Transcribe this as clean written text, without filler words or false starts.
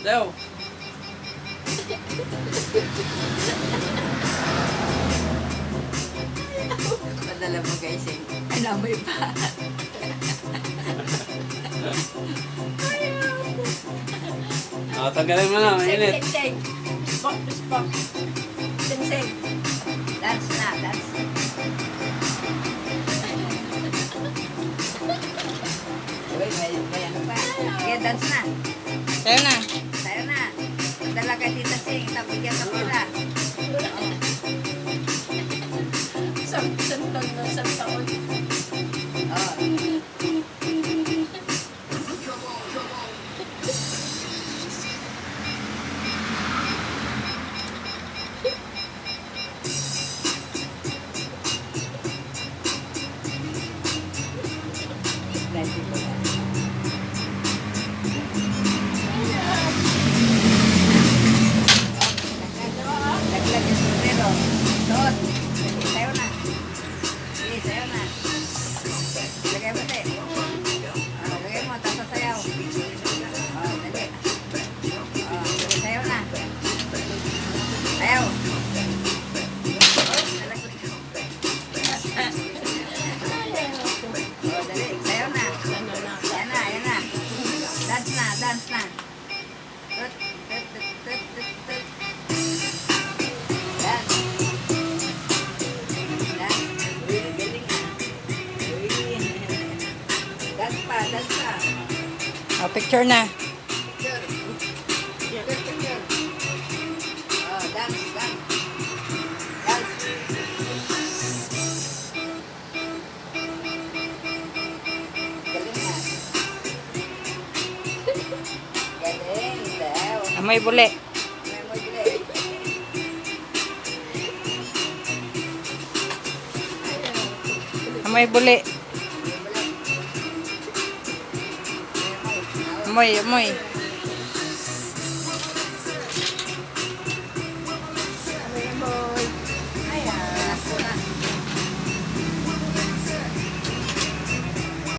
Daw. Padala mo guys eh. Amoy pa. Tanggalin mo na, mainit. Sing. Spok. Sing. Dance na, dance. Uy, may ano pa. Sige, dance na. Tayo na. Tayo na. Padala kay Tita Sing. Tapigyan ka pala. Isang taon. Oh. Laglag yung sombrero. Suot. Sayo na. Sige, sayo na. Lagay mo, te. Lagay mo, tapos sayaw. Dali. Sige, sayo na. Sayaw. Dali, sayaw na. Ayan na. Dance na. Tut. Dance. Dance pa. O, picture na. Picture. Oh, dance. Galing na. Galing daw. Amoy buli. May mo bili. Amoy buli. Amoy.